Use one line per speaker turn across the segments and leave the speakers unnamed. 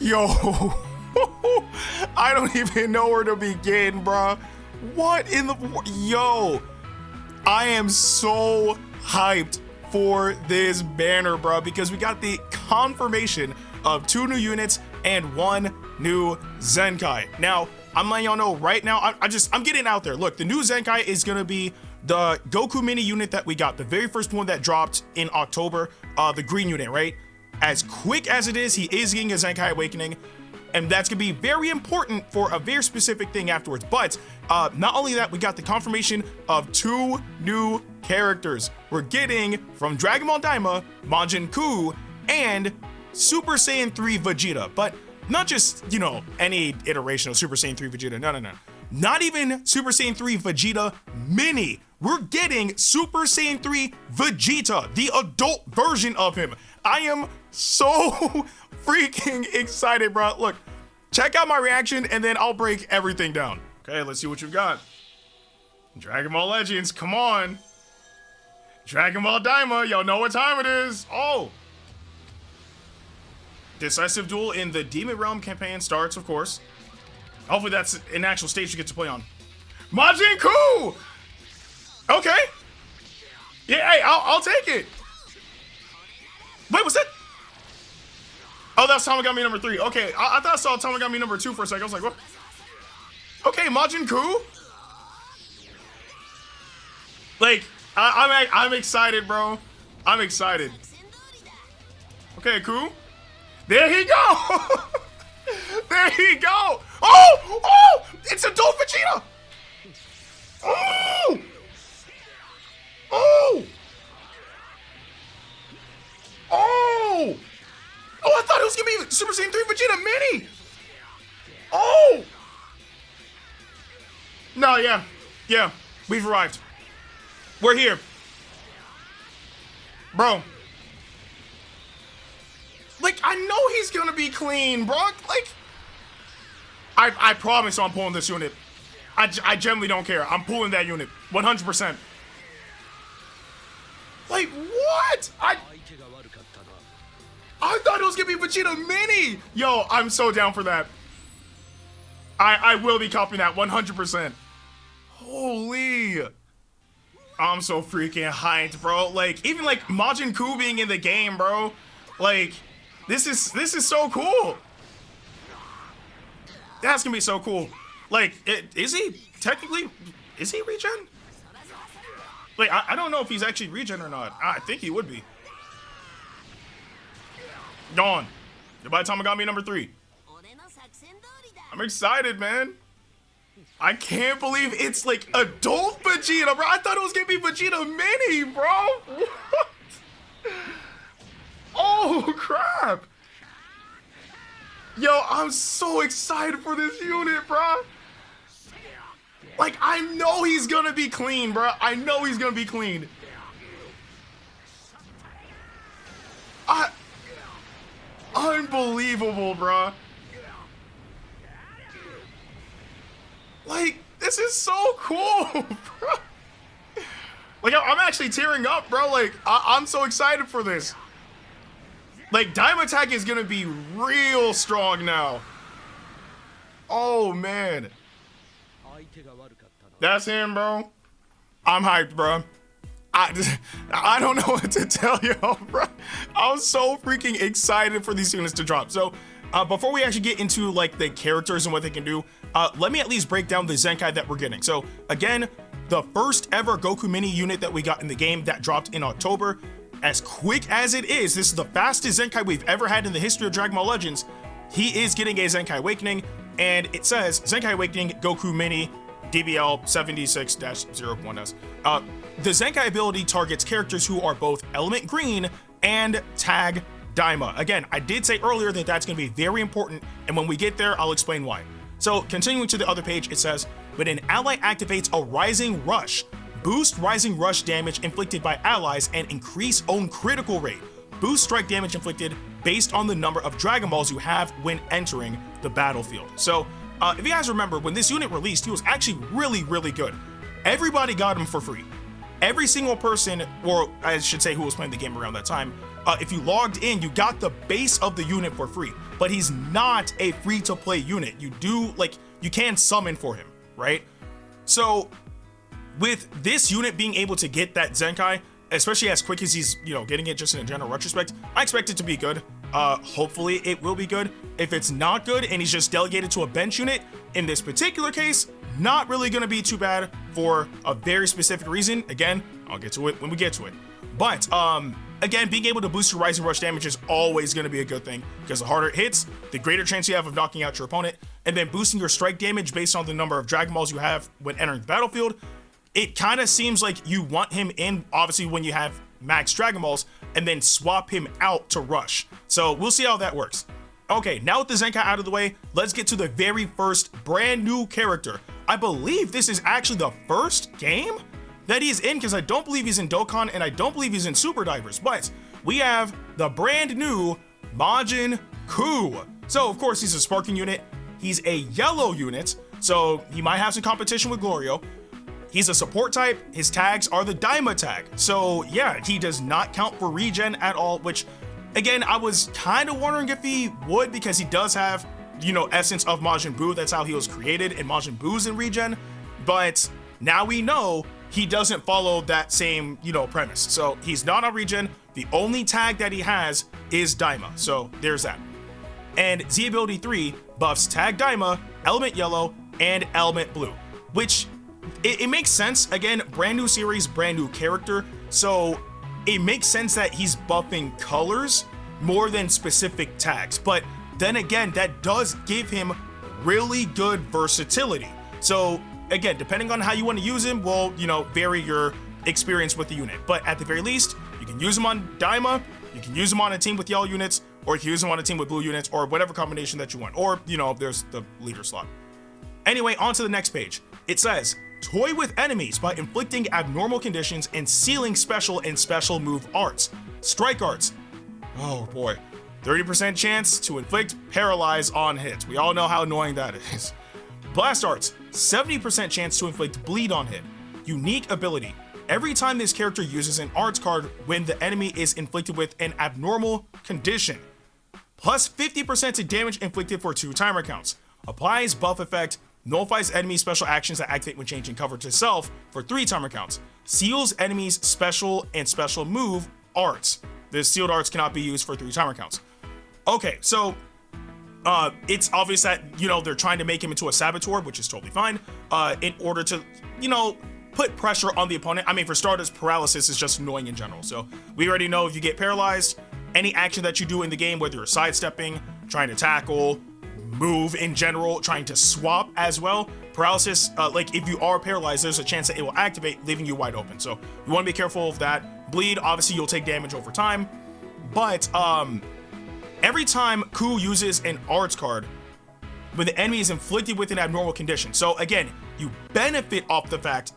Yo, I don't even know where to begin, bruh. What in the... Yo, I am so hyped for this banner, bruh, because we got the confirmation of 2 new units and 1 new Zenkai. Now, I'm letting y'all know right now, I'm getting out there. Look, the new Zenkai is gonna be the Goku mini unit that we got, the very first one that dropped in October, the green unit, right? As quick as it is, he is getting a Zenkai Awakening, and that's gonna be very important for a very specific thing afterwards. But not only that, we got the confirmation of 2 new characters. We're getting from Dragon Ball Daima, Majin Kuu, and Super Saiyan 3 Vegeta. But not just, you know, any iteration of Super Saiyan 3 Vegeta. No. Not even Super Saiyan 3 Vegeta Mini. We're getting Super Saiyan 3 Vegeta, the adult version of him. I am so freaking excited, bro. Look, check out my reaction and then I'll break everything down. Okay, let's see what you've got. Dragon Ball Legends, come on. Dragon Ball Daima, y'all know what time it is. Oh. Decisive duel in the Demon Realm campaign starts, of course. Hopefully that's an actual stage you get to play on. Majin Kuu! Okay. Yeah, hey, I'll take it. Wait, what's that? Oh, that's Tamagami number 3. Okay, I thought I saw Tamagami number 2 for a second. I was like, what? Okay, Majin Kuu? Like, I'm excited, bro. I'm excited. Okay, Kuu. There he go! There he go! Oh! It's adult Vegeta! Oh! Oh! Oh! Oh, I thought it was gonna be Super Saiyan 3 Vegeta Mini! Oh! No, yeah, we've arrived. We're here. Bro. Like, I know he's gonna be clean, bro. Like, I promise I'm pulling this unit. I generally don't care. I'm pulling that unit, 100%. Like, what? I thought it was gonna be Vegeta Mini. Yo, I'm so down for that. I will be copying that 100%. Holy. I'm so freaking hyped, bro. Like, even like Majin Kuu being in the game, bro. Like, this is so cool. That's gonna be so cool. Like, is he technically, is he regen? Like, I don't know if he's actually regen or not. I think he would be. Gone. Goodbye, Tamagami number 3. I'm excited, man. I can't believe it's like adult Vegeta, bro. I thought it was gonna be Vegeta Mini, bro. What? Oh, crap. Yo, I'm so excited for this unit, bro. Like, I know he's gonna be clean, bro. I know he's gonna be clean. Unbelievable, bro. Like, this is so cool, bro. Like, I'm actually tearing up, bro. Like, I'm so excited for this. Like, Daima attack is gonna be real strong now. Oh, man. That's him, bro. I'm hyped, bro. I don't know what to tell y'all, bro. I'm so freaking excited for these units to drop. So, before we actually get into, like, the characters and what they can do, let me at least break down the Zenkai that we're getting. So, again, the first ever Goku mini unit that we got in the game that dropped in October. As quick as it is, this is the fastest Zenkai we've ever had in the history of Dragon Ball Legends. He is getting a Zenkai Awakening, and it says Zenkai Awakening Goku Mini DBL 76-01S. The Zenkai ability targets characters who are both Element Green and Tag Daima. Again, I did say earlier that that's going to be very important, and when we get there, I'll explain why. So, continuing to the other page, it says, when an ally activates a Rising Rush, boost Rising Rush damage inflicted by allies and increase own critical rate. Boost strike damage inflicted based on the number of Dragon Balls you have when entering the battlefield. So, if you guys remember, when this unit released, he was actually really, really good. Everybody got him for free. Every single person, or I should say who was playing the game around that time, if you logged in, you got the base of the unit for free. but he's not a free-to-play unit. You can summon for him, right? So with this unit being able to get that Zenkai, especially as quick as he's, getting it just in a general retrospect, I expect it to be good. Hopefully it will be good. If it's not good and he's just delegated to a bench unit, in this particular case, not really going to be too bad for a very specific reason. Again, I'll get to it when we get to it. But again, being able to boost your Rising Rush damage is always going to be a good thing, because the harder it hits, the greater chance you have of knocking out your opponent. And then boosting your strike damage based on the number of Dragon Balls you have when entering the battlefield. It kind of seems like you want him in, obviously, when you have max Dragon Balls, and then swap him out to Rush. So we'll see how that works. Okay, now with the Zenkai out of the way, let's get to the very first brand new character. I believe this is actually the first game that he's in, because I don't believe he's in Dokkan and I don't believe he's in Super Divers, but we have the brand new Majin Kuu. So of course he's a sparking unit. He's a yellow unit, so he might have some competition with Glorio. He's a support type. His tags are the Daima tag. So yeah, he does not count for regen at all, which again, I was kind of wondering if he would, because he does have, essence of Majin Buu. That's how he was created, and Majin Buu's in regen. But now we know he doesn't follow that same, premise. So he's not on regen. The only tag that he has is Daima. So there's that. And Z ability 3 buffs tag Daima, element yellow, and element blue, which it makes sense. Again, brand new series, brand new character. So it makes sense that he's buffing colors more than specific tags. But then again, that does give him really good versatility. So again, depending on how you want to use him will, vary your experience with the unit. But at the very least, you can use him on Daima, you can use him on a team with yellow units, or you can use him on a team with blue units, or whatever combination that you want. Or, there's the leader slot. Anyway, on to the next page. It says, toy with enemies by inflicting abnormal conditions and sealing special and special move arts. Strike arts. Oh boy. 30% chance to inflict paralyze on hit. We all know how annoying that is. Blast arts. 70% chance to inflict bleed on hit. Unique ability. Every time this character uses an arts card when the enemy is inflicted with an abnormal condition. Plus 50% to damage inflicted for 2 timer counts. Applies buff effect. Nullifies enemy special actions that activate when changing cover to self for 3 timer counts. Seals enemies special and special move arts. The sealed arts cannot be used for 3 timer counts. Okay, so it's obvious that, they're trying to make him into a saboteur, which is totally fine, in order to, put pressure on the opponent. I mean, for starters, paralysis is just annoying in general. So we already know if you get paralyzed, any action that you do in the game, whether you're sidestepping, trying to tackle, move in general, trying to swap as well, paralysis, if you are paralyzed, there's a chance that it will activate, leaving you wide open. So you want to be careful of that. Bleed, obviously you'll take damage over time, but every time Kuu uses an arts card, when the enemy is inflicted with an abnormal condition. So again, you benefit off the fact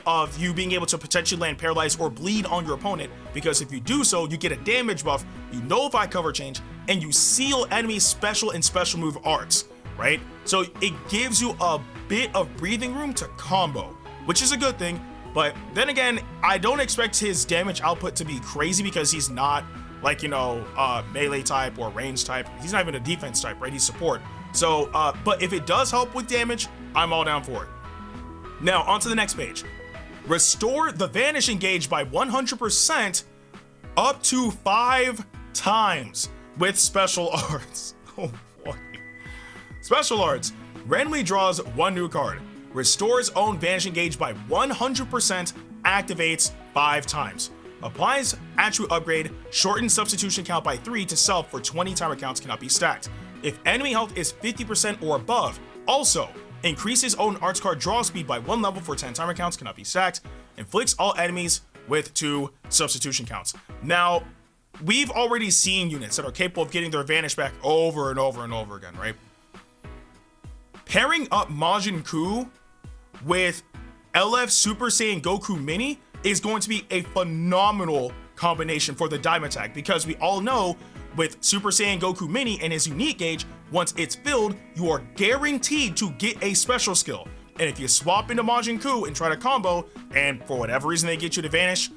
of you being able to potentially land paralyzed or bleed on your opponent, because if you do so, you get a damage buff, you nullify cover change, and you seal enemy special and special move arts, right? So it gives you a bit of breathing room to combo, which is a good thing. But then again, I don't expect his damage output to be crazy, because he's not melee type or range type. He's not even a defense type, right? He's support. So, but if it does help with damage, I'm all down for it. Now, on to the next page. Restore the vanishing gauge by 100% up to 5 times with special arts. Oh boy. Special arts. Randomly draws 1 new card. Restores own vanishing gauge by 100%, activates 5 times. Applies attribute upgrade, shorten substitution count by 3 to self for 20 timer counts, cannot be stacked. If enemy health is 50% or above, also increases own arts card draw speed by 1 level for 10 timer counts, cannot be stacked. Inflicts all enemies with 2 substitution counts. Now, we've already seen units that are capable of getting their vanish back over and over and over again, right? Pairing up Majin Kuu with LF Super Saiyan Goku Mini is going to be a phenomenal combination for the Daima tag, because we all know with Super Saiyan Goku Mini and his unique gauge, once it's filled, you are guaranteed to get a special skill. And if you swap into Majin Kuu and try to combo, and for whatever reason they get you to vanish,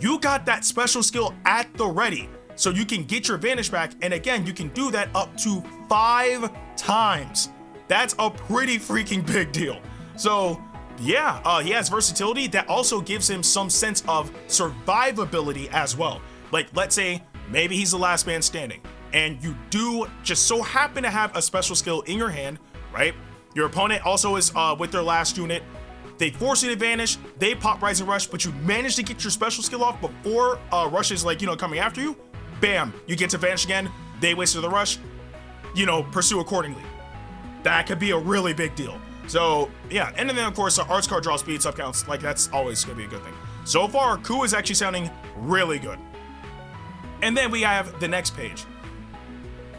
you got that special skill at the ready. So you can get your Vanish back, and again, you can do that up to 5 times. That's a pretty freaking big deal. So yeah, he has versatility that also gives him some sense of survivability as well. Like, let's say maybe he's the last man standing, and you do just so happen to have a special skill in your hand, right? Your opponent also is with their last unit. They force you to vanish, they pop Rising Rush, but you manage to get your special skill off before Rush is like, coming after you. Bam, you get to vanish again, they wasted the rush, pursue accordingly. That could be a really big deal. So yeah, and then of course our arts card draw speed sub counts, like that's always gonna be a good thing. So far, Kuu is actually sounding really good. And then we have the next page.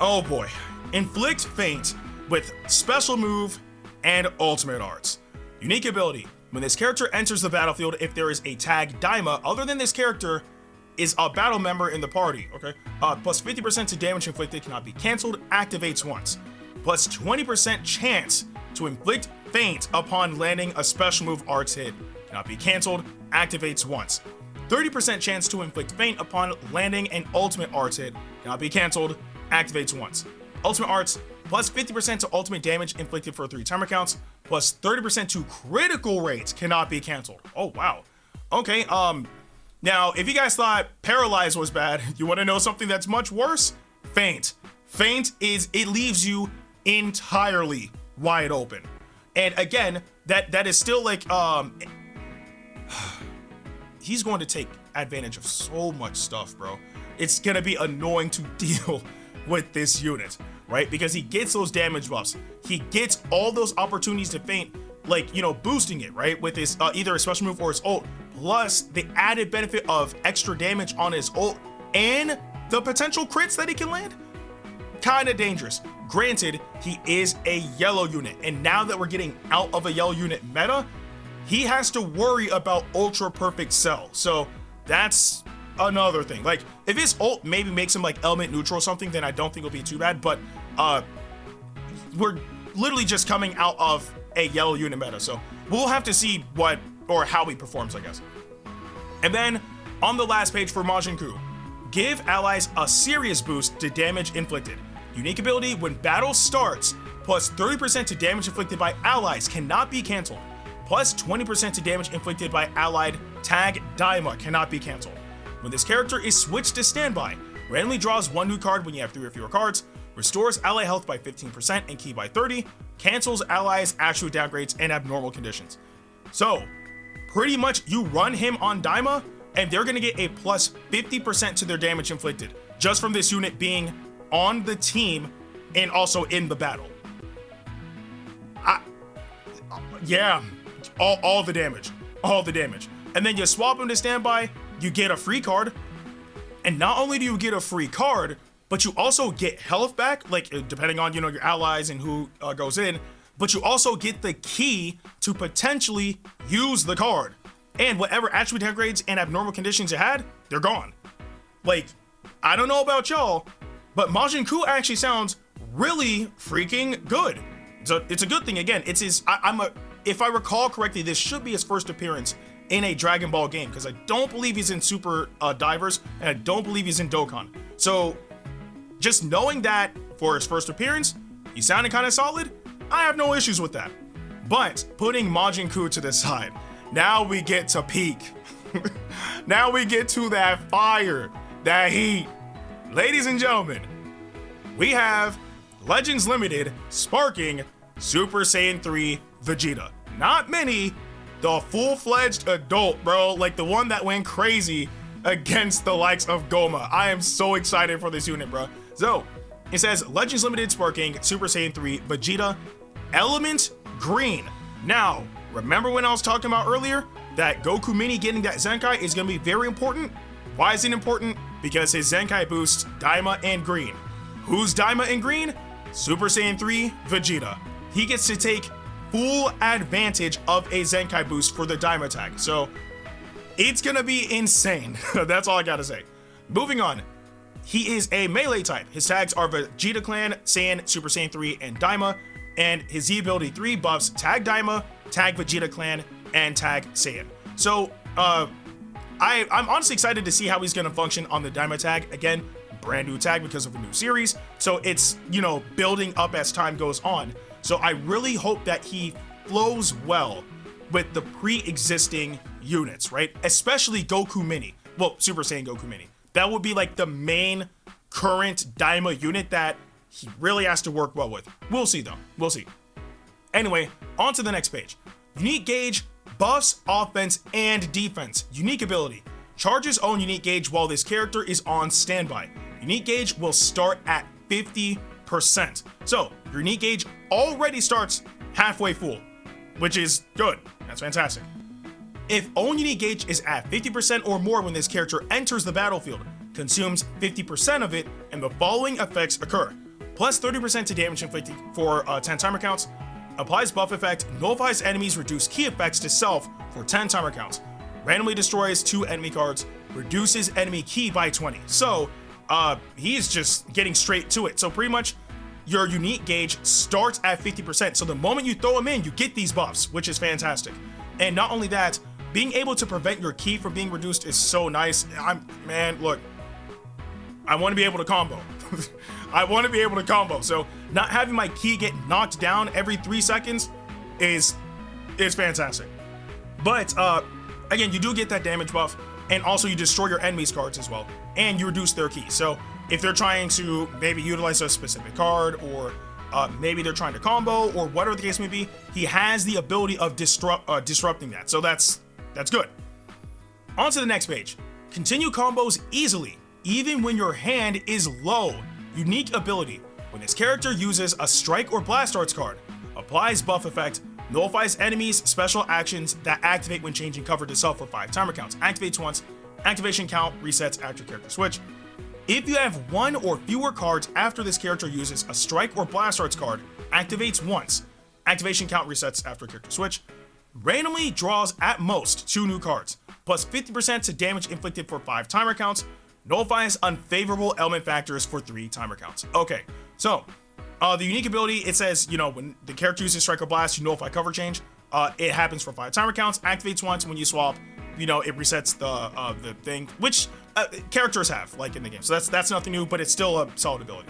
Oh boy, Inflict Feint with special move and ultimate arts. Unique ability, when this character enters the battlefield, if there is a tag Daima other than this character is a battle member in the party, okay? Plus 50% to damage inflicted, cannot be canceled, activates once. Plus 20% chance to inflict feint upon landing a special move arts hit, cannot be canceled, activates once. 30% chance to inflict feint upon landing an ultimate arts hit, cannot be canceled, activates once. Ultimate arts, plus 50% to ultimate damage inflicted for 3 timer counts, plus 30% to critical rates, cannot be canceled. Oh wow. Okay, now if you guys thought paralyze was bad, you want to know something that's much worse? Feint. Feint it leaves you entirely wide open. And again, that is still like he's going to take advantage of so much stuff, bro. It's gonna be annoying to deal with this unit, right? Because he gets those damage buffs, he gets all those opportunities to feint, like, boosting it, right, with his either a special move or his ult, plus the added benefit of extra damage on his ult and the potential crits that he can land. Kind of dangerous. Granted, he is a yellow unit, and now that we're getting out of a yellow unit meta, he has to worry about ultra perfect cell. So that's another thing. Like, if his ult maybe makes him like element neutral or something, then I don't think it'll be too bad. But we're literally just coming out of a yellow unit meta, so we'll have to see what or how he performs, I guess. And then on the last page for Majin Kuu, give allies a serious boost to damage inflicted. Unique ability, when battle starts, plus 30% to damage inflicted by allies, cannot be canceled. Plus 20% to damage inflicted by allied tag Daima, cannot be canceled. When this character is switched to standby, randomly draws 1 new card when you have 3 or fewer cards, restores ally health by 15% and ki by 30, cancels allies' attribute downgrades and abnormal conditions. So pretty much you run him on Daima and they're gonna get a plus 50% to their damage inflicted, just from this unit being on the team and also in the battle. Yeah, all the damage. And then you swap him to standby, you get a free card. And not only do you get a free card, but you also get health back, like depending on, your allies and who goes in, but you also get the key to potentially use the card. And whatever attribute downgrades and abnormal conditions you had, they're gone. Like, I don't know about y'all, but Majin Kuu actually sounds really freaking good. So it's a good thing. Again, it's his, if I recall correctly, this should be his first appearance in a Dragon Ball game, because I don't believe he's in Super Divers, and I don't believe he's in Dokkan. So just knowing that for his first appearance, he sounded kind of solid, I have no issues with that. But putting Majin Kuu to the side, now we get to peak. Now we get to that fire, that heat. Ladies and gentlemen, we have Legends Limited sparking Super Saiyan 3 Vegeta. Not many, the full-fledged adult, bro, like the one that went crazy against the likes of Goma. I am so excited for this unit, bro. So it says Legends Limited sparking Super Saiyan 3 Vegeta, element green. Now, remember when I was talking about earlier that Goku Mini getting that Zenkai is going to be very important? Why is it important? Because his Zenkai boosts Daima and green. Who's Daima and green? Super Saiyan 3 Vegeta. He gets to take full advantage of a Zenkai boost for the Daima tag. So it's gonna be insane. That's all I gotta say. Moving on. He is a melee type. His tags are Vegeta Clan, Saiyan, Super Saiyan 3, and Daima. And his Z ability 3 buffs tag Daima, tag Vegeta Clan, and tag Saiyan. So I'm honestly excited to see how he's gonna function on the Daima tag. Again, brand new tag because of a new series. So it's, you know, building up as time goes on. So I really hope that he flows well with the pre-existing units, right? Especially Goku Mini. Well, Super Saiyan Goku Mini. That would be like the main current Daima unit that he really has to work well with. We'll see though. We'll see. Anyway, on to the next page. Unique gauge, buffs, offense, and defense. Unique ability. Charge his own unique gauge while this character is on standby. Unique gauge will start at 50%. So, your unique gauge already starts halfway full, which is good. That's fantastic. If own unique gauge is at 50% or more when this character enters the battlefield, consumes 50% of it, and the following effects occur. Plus 30% to damage inflicted for 10 timer counts. Applies buff effect, nullifies enemies, reduce key effects to self for 10 timer counts. Randomly destroys 2 enemy cards, reduces enemy key by 20. So, he's just getting straight to it. So pretty much, your unique gauge starts at 50%. So the moment you throw him in, you get these buffs, which is fantastic. And not only that, being able to prevent your key from being reduced is so nice. Man, look, I want to be able to combo. I want to be able to combo. So not having my key get knocked down every 3 seconds is fantastic. But again, you do get that damage buff, and also you destroy your enemies' cards as well, and you reduce their key. So if they're trying to maybe utilize a specific card, or maybe they're trying to combo, or whatever the case may be, he has the ability of disrupting that. So that's good. On to the next page. Continue combos easily, even when your hand is low. Unique ability. When this character uses a strike or blast arts card, applies buff effect, nullifies enemies' special actions that activate when changing cover to self for 5 timer counts. Activates once. Activation count resets after character switch. If you have 1 or fewer cards after this character uses a strike or blast arts card, activates once. Activation count resets after character switch. Randomly draws at most 2 new cards, plus 50% to damage inflicted for 5 timer counts. Nullifies unfavorable element factors for 3 timer counts. Okay, so the unique ability, it says, you know, when the character uses strike or blast, you nullify cover change. It happens for 5 timer counts. Activates once when you swap. You know, it resets the thing, which characters have, like, in the game. So that's nothing new, but it's still a solid ability.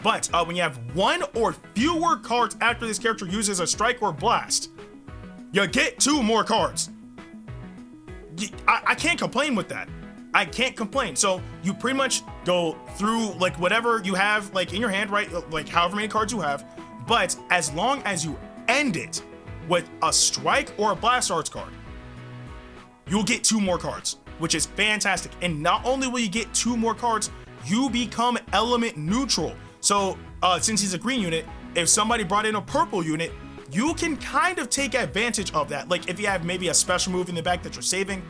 But when you have 1 or fewer cards after this character uses a strike or blast, you get 2 more cards. I can't complain with that. I can't complain. So you pretty much go through like whatever you have like in your hand, right? Like however many cards you have. But as long as you end it with a strike or a blast arts card, you'll get 2 more cards, which is fantastic. And not only will you get 2 more cards, you become element neutral. So since he's a green unit, if somebody brought in a purple unit, you can kind of take advantage of that. Like if you have maybe a special move in the back that you're saving,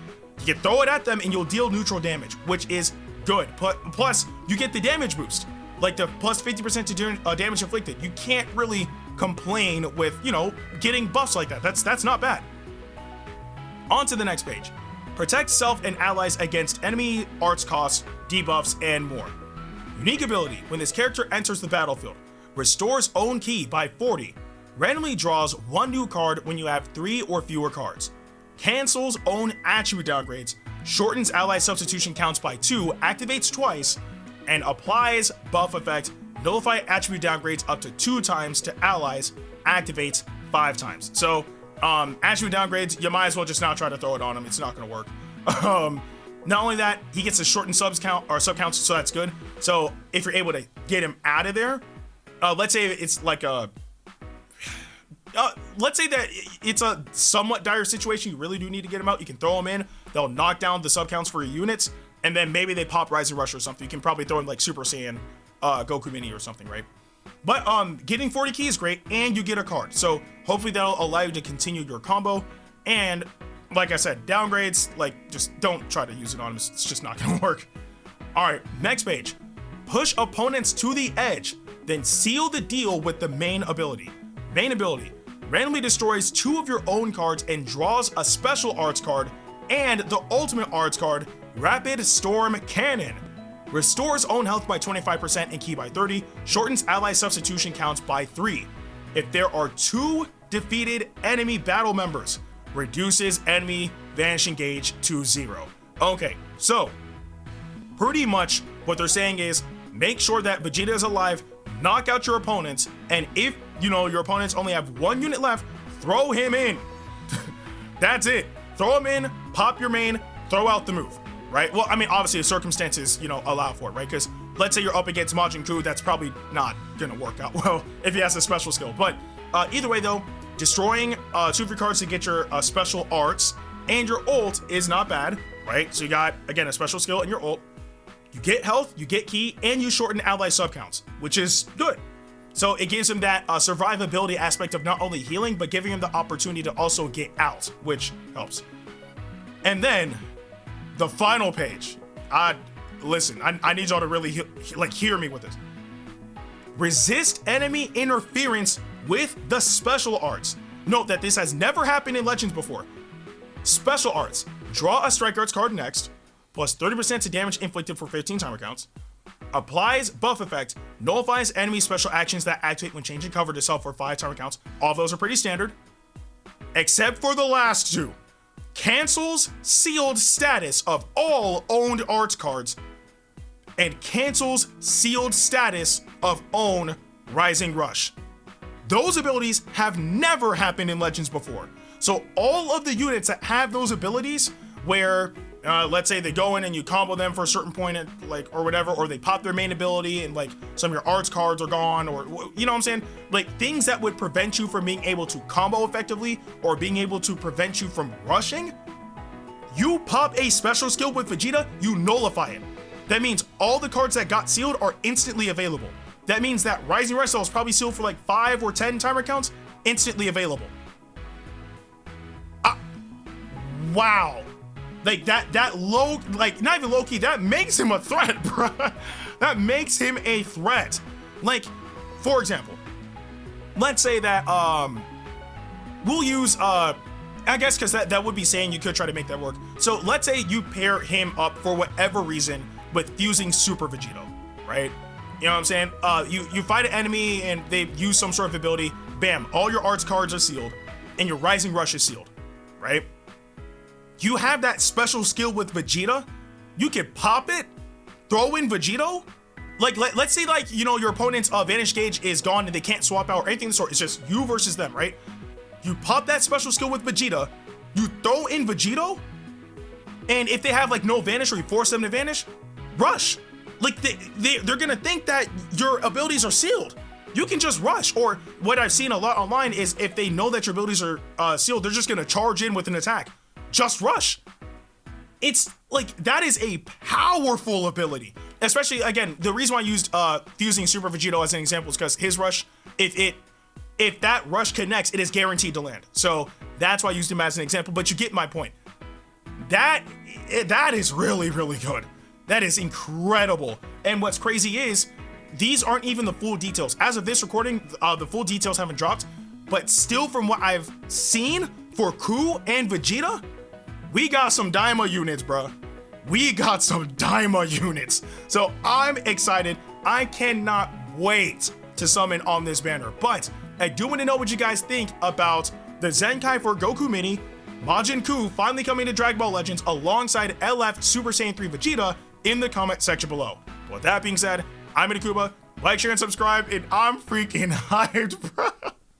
you can throw it at them and you'll deal neutral damage, which is good. Plus, you get the damage boost, like the plus 50% to damage inflicted. You can't really complain with, you know, getting buffs like that. That's not bad. On to the next page. Protect self and allies against enemy arts costs, debuffs, and more. Unique ability. When this character enters the battlefield, restores own key by 40. Randomly draws 1 new card when you have 3 or fewer cards. Cancels own attribute downgrades, shortens ally substitution counts by 2, activates twice, and applies buff effect, nullify attribute downgrades up to 2 times to allies, activates 5 times. So, attribute downgrades, you might as well just not try to throw it on him. It's not going to work. Not only that, he gets a shortened sub counts, so that's good. So if you're able to get him out of there, let's say it's like a let's say that it's a somewhat dire situation. You really do need to get them out. You can throw them in. They'll knock down the sub counts for your units, and then maybe they pop Rising Rush or something. You can probably throw in like Super Saiyan Goku Mini or something, right? But getting 40 keys is great, and you get a card. So hopefully that'll allow you to continue your combo. And like I said, downgrades, like just don't try to use it on them. It's just not gonna work. All right, next page. Push opponents to the edge, then seal the deal with the main ability. Main ability. Randomly destroys 2 of your own cards and draws a special arts card and the ultimate arts card, Rapid Storm Cannon. Restores own health by 25% and key by 30, shortens ally substitution counts by 3. If there are 2 defeated enemy battle members, reduces enemy vanishing gauge to 0. Okay, so pretty much what they're saying is make sure that Vegeta is alive, knock out your opponents, and if, you know, your opponents only have 1 unit left, throw him in. That's it. Throw him in, pop your main, throw out the move, right? Well, I mean, obviously the circumstances, you know, allow for it, right? Because let's say you're up against Majin Kuu, that's probably not gonna work out well if he has a special skill. But either way though, destroying 2 free cards to get your special arts and your ult is not bad, right? So you got, again, a special skill and your ult. You get health, you get ki, and you shorten ally sub counts, which is good. So it gives him that survivability aspect of not only healing, but giving him the opportunity to also get out, which helps. And then the final page. Listen, I need y'all to really hear me with this. Resist enemy interference with the special arts. Note that this has never happened in Legends before. Special arts. Draw a strike arts card next, plus 30% to damage inflicted for 15 timer counts. Applies buff effect, nullifies enemy special actions that activate when changing cover to self for 5 timer counts. All of those are pretty standard, except for the last 2. Cancels sealed status of all owned arts cards, and cancels sealed status of own Rising Rush. Those abilities have never happened in Legends before. So all of the units that have those abilities where let's say they go in and you combo them for a certain point at, or whatever, or they pop their main ability and some of your arts cards are gone, or you know what I'm saying? Things that would prevent you from being able to combo effectively or being able to prevent you from rushing. You pop a special skill with Vegeta, you nullify it. That means all the cards that got sealed are instantly available. That means that Rising Rush is probably sealed for 5 or 10 timer counts, instantly available. Wow. That low, not even low key, that makes him a threat, bro. That makes him a threat. For example, let's say that, we'll use, I guess because that would be saying you could try to make that work. So let's say you pair him up for whatever reason with fusing Super Vegeta, right? You know what I'm saying? You fight an enemy and they use some sort of ability, bam, all your arts cards are sealed and your Rising Rush is sealed, right? You have that special skill with Vegeta, you can pop it, throw in Vegito. Let's say your opponent's Vanish Gauge is gone and they can't swap out or anything of the sort. It's just you versus them, right? You pop that special skill with Vegeta, you throw in Vegito, and if they have no Vanish or you force them to Vanish, rush. They're gonna think that your abilities are sealed. You can just rush, or what I've seen a lot online is if they know that your abilities are sealed, they're just gonna charge in with an attack. Just rush. It's that is a powerful ability. Especially, again, the reason why I used fusing Super Vegito as an example is because his rush, if that rush connects, it is guaranteed to land. So that's why I used him as an example, but you get my point. That is really, really good. That is incredible. And what's crazy is these aren't even the full details. As of this recording, the full details haven't dropped, but still from what I've seen for Kuu and Vegeta, we got some Daima units, bro. We got some Daima units. So I'm excited. I cannot wait to summon on this banner. But I do want to know what you guys think about the Zenkai for Goku Mini, Majin Kuu finally coming to Dragon Ball Legends alongside LF Super Saiyan 3 Vegeta in the comment section below. With that being said, I'm Ndukauba. Like, share, and subscribe, and I'm freaking hyped, bro.